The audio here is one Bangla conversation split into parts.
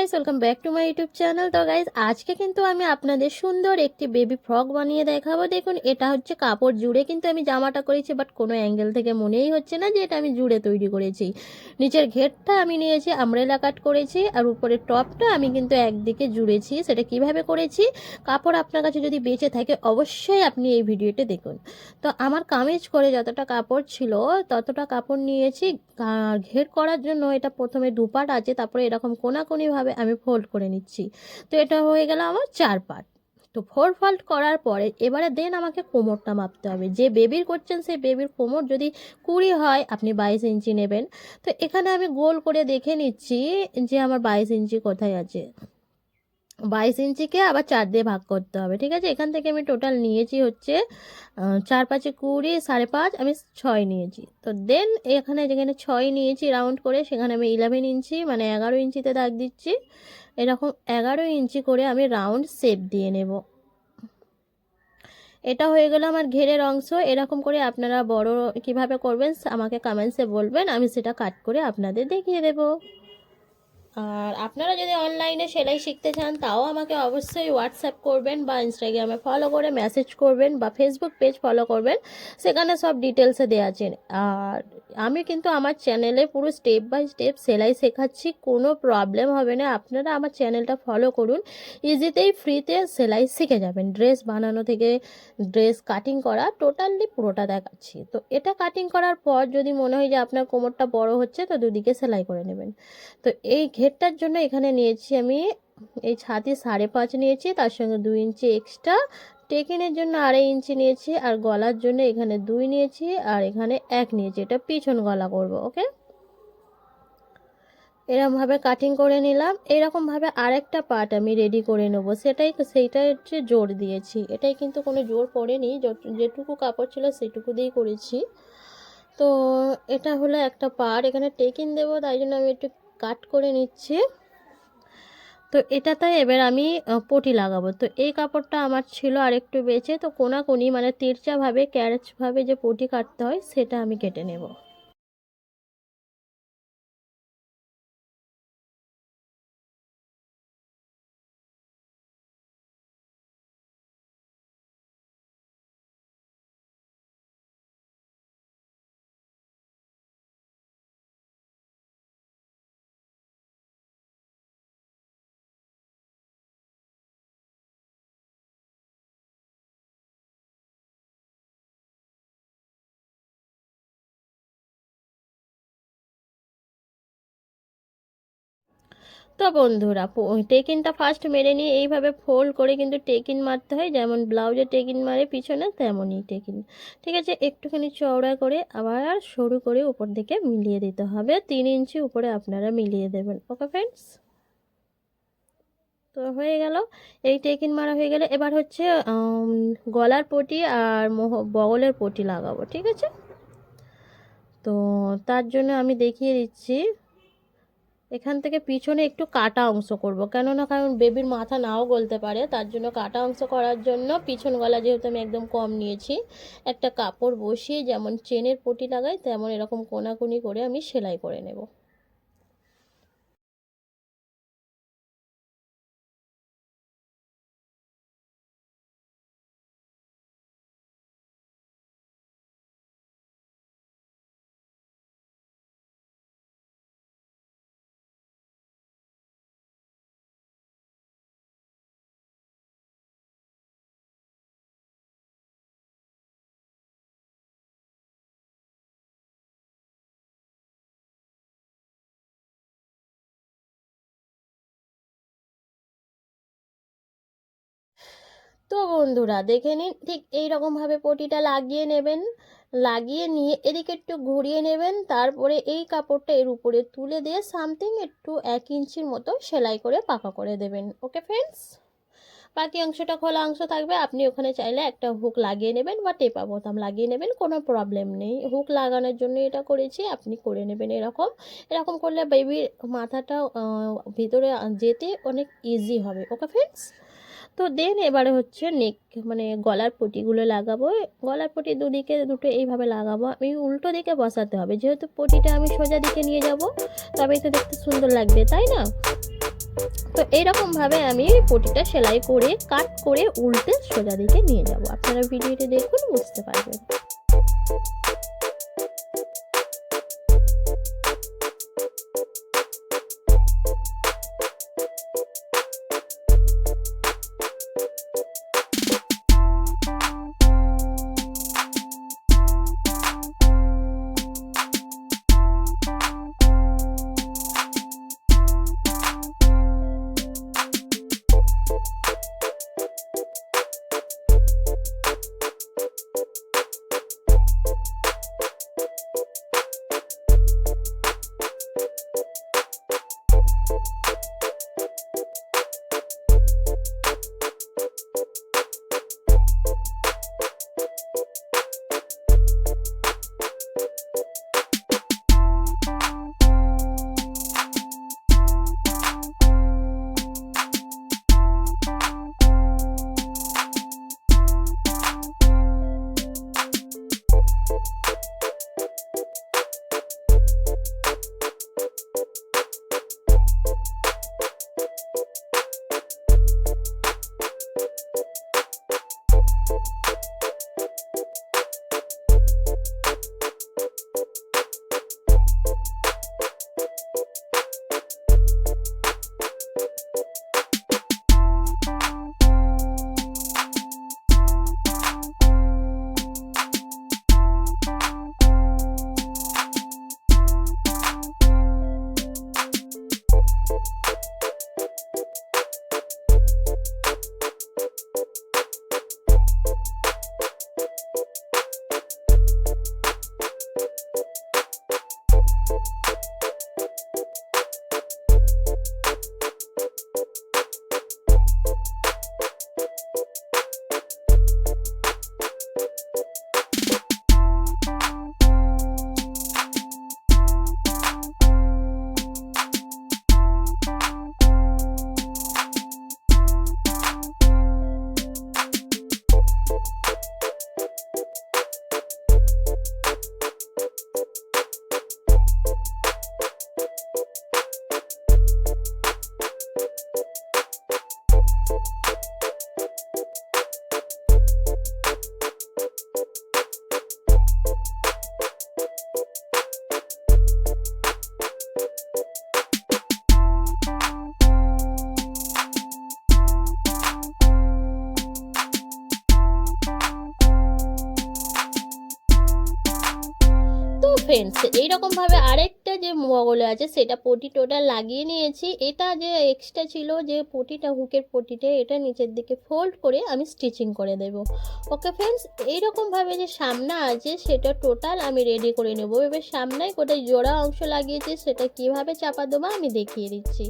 Guys, welcome back to my YouTube channel. তো গাইস, আজকে কিন্তু আমি আপনাদের সুন্দর একটি বেবি ফ্রক বানিয়ে দেখাবো। দেখুন, এটা হচ্ছে কাপড় জুড়ে কিন্তু আমি জামাটা করেছি, বাট কোনো অ্যাঙ্গেল থেকে মনেই হচ্ছে না যে এটা আমি জুড়ে তৈরি করেছি। নিচের ঘেরটা আমি নিয়েছি আমব্রেলা কাট করেছি, আর উপরের টপটা আমি কিন্তু একদিকে জুড়েছি। সেটা কিভাবে করেছি, কাপড় আপনার কাছে যদি বেঁচে থাকে অবশ্যই আপনি এই ভিডিওতে দেখুন। তো আমার কামিজ করে যতটা কাপড় ছিল ততটা কাপড় নিয়েছি। আর ঘের করার জন্য এটা প্রথমে দুপাট আছে, তারপরে এরকম কোনাকুনিভাবে আমি ফোল্ড করে নিচ্ছি। তো এটা হয়ে গেল আমার 4 পার্ট। তো 4 ফোল্ড করার পরে এবারে দেন আমাকে কোমরটা মাপতে হবে। যে বেবির করছেন সেই বেবির কোমর যদি 20 হয় আপনি 22 ইঞ্চি নেবেন। তো এখানে আমি গোল করে দেখে নিচ্ছি যে আমার 22 ইঞ্চি কোথায় আছে। 22 ইঞ্চিকে আবার 4 দিয়ে ভাগ করতে হবে, ঠিক আছে। এখান থেকে আমি টোটাল নিয়েছি হচ্ছে 4 5 20, 5.5, আমি 6 নিয়েছি। তো দেন এখানে যেখানে 6 নিয়েছি রাউন্ড করে, সেখানে আমি 11 ইঞ্চি মানে 11 ইঞ্চিতে দাগ দিচ্ছি। এরকম 11 ইঞ্চি করে আমি রাউন্ড শেপ দিয়ে নেব। এটা হয়ে গেল আমার ঘেরের অংশ। এরকম করে আপনারা বড় কিভাবে করবেন আমাকে কমেন্টসে বলবেন, আমি সেটা কাট করে আপনাদের দেখিয়ে দেবো। আর আপনারা যদি অনলাইনে সেলাই শিখতে চান তাও আমাকে অবশ্যই হোয়াটসঅ্যাপ করবেন, বা ইনস্টাগ্রামে ফলো করে মেসেজ করবেন, বা ফেসবুক পেজ ফলো করবেন, সেখানে সব ডিটেলসে দেওয়া আছে। আর আমি কিন্তু আমার চ্যানেলে পুরো স্টেপ বাই স্টেপ সেলাই শেখাচ্ছি, কোনো প্রবলেম হবে না। আপনারা আমার চ্যানেলটা ফলো করুন, ইজিতেই ফ্রিতে সেলাই শিখে যাবেন। ড্রেস বানানো থেকে ড্রেস কাটিং করা টোটালি পুরোটা দেখাচ্ছি। তো এটা কাটিং করার পর যদি মনে হয় যে আপনার কোমরটা বড় হচ্ছে, তো দুদিকে সেলাই করে নেবেন। তো এই ঘেরটার জন্য এখানে নিয়েছি আমি এই ছাতি 5.5 নিয়েছি, তার সঙ্গে 2 ইঞ্চি এক্সট্রা। টেকিনের জন্য 2.5 ইঞ্চি নিয়েছি, আর গলার জন্য এখানে 2 নিয়েছি, আর এখানে 1 নিয়েছি। এটা পিছন গলা করব, ওকে। এরকমভাবে কাটিং করে নিলাম। এরকমভাবে আরেকটা পার্ট আমি রেডি করে নেবো, সেইটা হচ্ছে জোর দিয়েছি। এটাই কিন্তু কোনো জোর পড়েনি, যেটুকু কাপড় ছিল সেটুকু দিয়েই করেছি। তো এটা হলো একটা পার্ট, এখানে টেকিন দেবো, তাই জন্য আমি একটু কাট করে নিচ্ছি। তো এটাতে এবার আমি পটি লাগাবো। তো এই কাপড়টা আমার ছিল আর একটু বেঁচে, তো কোনাকুনি মানে তিরচাভাবে ক্যারেচভাবে যে পটি কাটতে হয় সেটা আমি কেটে নেব। তো বন্ধুরা, টেকিনটা ফার্স্ট মেরে নিয়ে এইভাবে ফোল্ড করে কিন্তু টেকিন মারতে হয়, যেমন ব্লাউজে টেকিন মারে পিছনে তেমনই টেকিন, ঠিক আছে। একটুখানি চওড়া করে আবার সরু করে উপর দিকে মিলিয়ে দিতে হবে। 3 ইঞ্চি উপরে আপনারা মিলিয়ে দেবেন, ওকে ফ্রেন্ডস। তো হয়ে গেল, এই টেকিন মারা হয়ে গেলে এবার হচ্ছে গলার পটি আর বগলের পটি লাগাবো, ঠিক আছে। তো তার জন্য আমি দেখিয়ে দিচ্ছি। এখান থেকে পিছনে একটু কাটা অংশ করব, কারণ বেবির মাথা নাও গলতে পারে, তার জন্য কাটা অংশ করার জন্য পিছন গলা যেহেতু আমি একদম কম নিয়েছি, একটা কাপড় বসিয়ে যেমন চেনের পটি লাগাই তেমন এরকম কোনাকুনি করে আমি সেলাই করে নেব। তো বন্ধুরা দেখে নিন, ঠিক এই রকমভাবে পটিটা লাগিয়ে নেবেন। লাগিয়ে নিয়ে এদিকে একটু ঘুরিয়ে নেবেন, তারপরে এই কাপড়টা এর উপরে তুলে দিয়ে সামথিং একটু 1 ইঞ্চির মতো সেলাই করে পাকা করে দেবেন, ওকে ফ্রেন্ডস। বাকি অংশটা খোলা অংশ থাকবে, আপনি ওখানে চাইলে একটা হুক লাগিয়ে নেবেন বা টেপা বোতাম লাগিয়ে নেবেন, কোনো প্রবলেম নেই। হুক লাগানোর জন্য এটা করেছি, আপনি করে নেবেন এরকম। এরকম করলে বেবির মাথাটা ভিতরে যেতে অনেক ইজি হবে, ওকে ফ্রেন্ডস। তো দেন এবারে হচ্ছে নেক মানে গলার পটিগুলো লাগাবো। গলার পটি দুদিকে দুটো এইভাবে লাগাবো। আমি উল্টো দিকে বসাতে হবে, যেহেতু পটিটা আমি সোজা দিকে নিয়ে যাব, তবেই তো দেখতে সুন্দর লাগবে, তাই না। তো এইরকমভাবে আমি পটিটা সেলাই করে কাট করে উল্টে সোজা দিকে নিয়ে যাব। আপনারা ভিডিওটি দেখুন, বুঝতে পারবেন। তো ফ্রেন্ডস, এইরকমভাবে আরেকটা যে বগলে আছে সেটা পটি টোটাল লাগিয়ে নিয়েছি। এটা যে এক্সট্রা ছিল যে পটিটা, হুকের পটিটা, এটা নিচের দিকে ফোল্ড করে আমি স্টিচিং করে দেব। ওকে ফ্রেন্ডস, এইরকমভাবে যে সামনা আছে সেটা টোটাল আমি রেডি করে নেব। এবার সামনায় কোথায় জোড়া অংশ লাগিয়েছি সেটা কিভাবে চাপা দেবো আমি দেখিয়ে দিচ্ছি।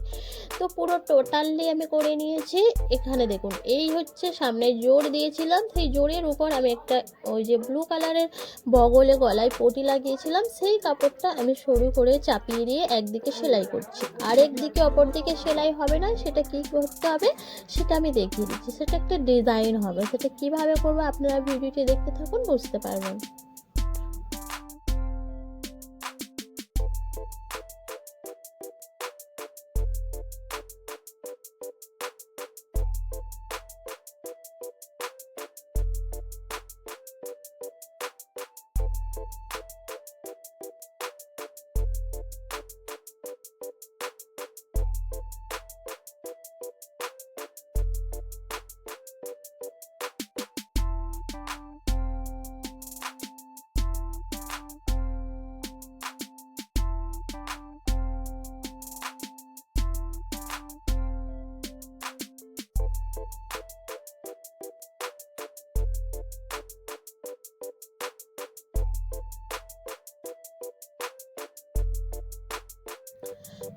তো পুরো টোটালি আমি করে নিয়েছি। এখানে দেখুন, এই হচ্ছে সামনে জোড় দিয়েছিলাম, সেই জোড়ের উপর আমি একটা ওই যে ব্লু কালারের বগলে গলায় পটি লাগিয়েছিলাম, সেই কাপড়টা আমি সরু করে চাপিয়ে দিয়ে একদিকে সেলাই করছি। আরেক দিকে অপর দিকে সেলাই হবে না, সেটা কি করতে হবে সেটা আমি দেখিয়ে দিচ্ছি। সেটা একটা ডিজাইন হবে, সেটা কিভাবে করবো আপনারা ভিডিওটি দেখতে থাকুন, বুঝতে পারবেন।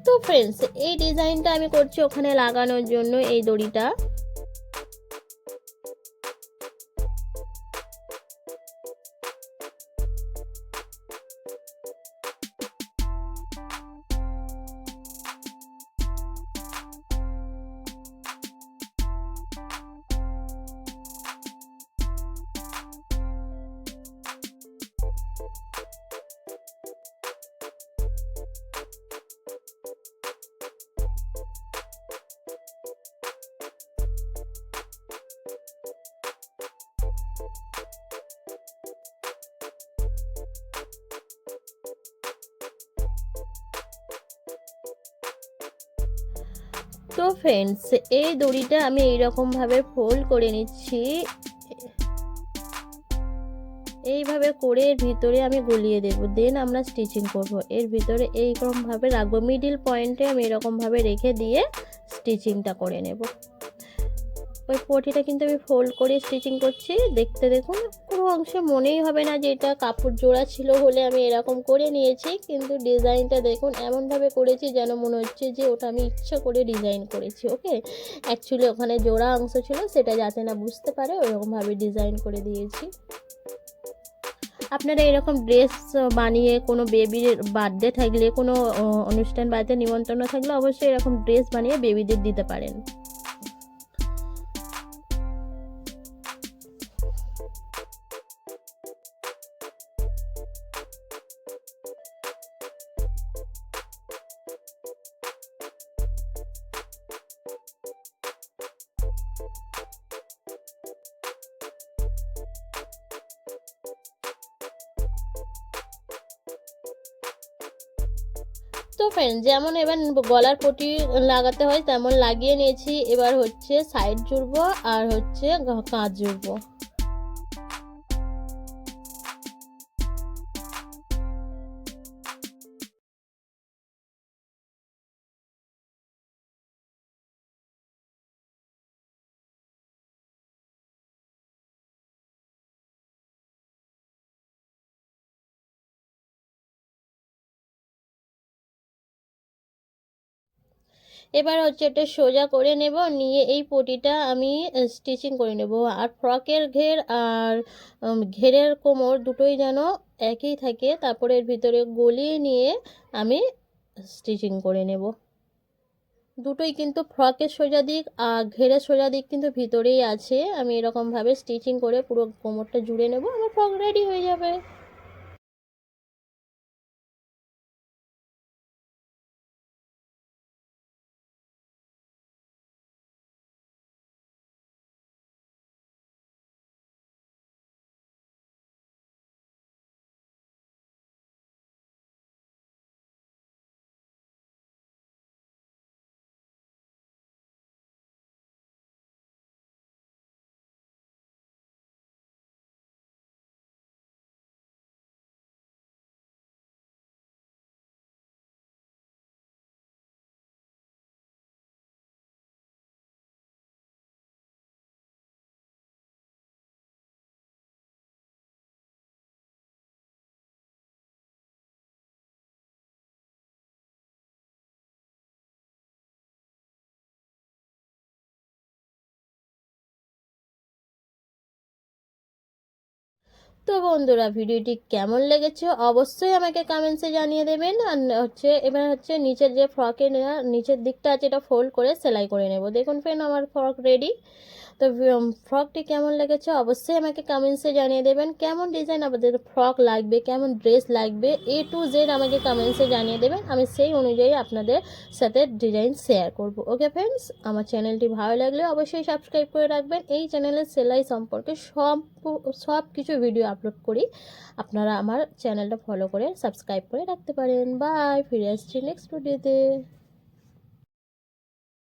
তো ফ্রেন্ডস, এই ডিজাইনটা আমি করছি ওখানে লাগানোর জন্য এই দড়িটা। তো ফ্রেন্ডস, এই দড়িটা আমি এইরকমভাবে ফোল্ড করে নিচ্ছি, এইভাবে করে এর ভিতরে আমি গলিয়ে দেবো, দেন আমরা স্টিচিং করব। এর ভিতরে এইরকমভাবে রাখবো, মিডিল পয়েন্টে আমি এরকমভাবে রেখে দিয়ে স্টিচিংটা করে নেব। ওই পটিটা কিন্তু আমি ফোল্ড করে স্টিচিং করছি, দেখতে দেখুন কোনো অংশে মনেই হবে না যে এটা কাপড় জোড়া ছিল বলে আমি এরকম করে নিয়েছি, কিন্তু ডিজাইনটা দেখুন এমনভাবে করেছি যেন মনে হচ্ছে যে ওটা আমি ইচ্ছা করে ডিজাইন করেছি। ওকে, অ্যাকচুয়ালি ওখানে জোড়া অংশ ছিল, সেটা যাতে না বুঝতে পারে ওরকমভাবে ডিজাইন করে দিয়েছি। আপনারা এরকম ড্রেস বানিয়ে কোনো বেবির বার্থডে থাকলে, কোনো অনুষ্ঠান বাড়িতে নিমন্ত্রণ থাকলে অবশ্যই এরকম ড্রেস বানিয়ে বেবিদের দিতে পারেন। তো ফ্রেন্ড, যেমন এবার গলার পটি লাগাতে হয় তেমন লাগিয়ে নিয়েছি। এবার হচ্ছে সাইড জুড়বো আর হচ্ছে কাঁধ জুড়বো। এবার হচ্ছে এটা সোজা করে নেব, নিয়ে এই পটিটা আমি স্টিচিং করে নেব। আর ফ্রকের ঘের আর ঘেরের কোমর দুটোই যেন একই থাকে, তারপরে এর ভিতরে গলিয়ে নিয়ে আমি স্টিচিং করে নেব। দুটোই কিন্তু ফ্রকের সোজা দিক আর ঘেরের সোজা দিক কিন্তু ভিতরেই আছে। আমি এরকমভাবে স্টিচিং করে পুরো কোমরটা জুড়ে নেব, আমার ফ্রক রেডি হয়ে যাবে। তো বন্ধুরা, ভিডিওটি কেমন লেগেছে অবশ্যই আমাকে কমেন্টসে জানিয়ে দেবেন। আর হচ্ছে এবার হচ্ছে নিচের যে ফ্রকের নিচের দিকটা আছে এটা ফোল্ড করে সেলাই করে নেব। দেখুন ফ্রেন্ড, আমার ফ্রক রেডি। তো ফ্রকটি কেমন লেগেছে অবশ্যই আমাকে কমেন্টসে জানিয়ে দেবেন। কেমন ডিজাইন আপনাদের ফ্রক লাগবে, কেমন ড্রেস লাগবে, A to Z আমাকে কমেন্টসে জানিয়ে দেবেন। আমি সেই অনুযায়ী আপনাদের সাথে ডিজাইন শেয়ার করব। ওকে ফ্রেন্ডস, আমার চ্যানেলটি ভালো লাগলে অবশ্যই সাবস্ক্রাইব করে রাখবেন। এই চ্যানেলের সেলাই সম্পর্কে সব কিছু ভিডিও আপলোড করি, আপনারা আমার চ্যানেলটা ফলো করে সাবস্ক্রাইব করে রাখতে পারেন। বাই, ফিরে আসছি নেক্সট ভিডিওতে।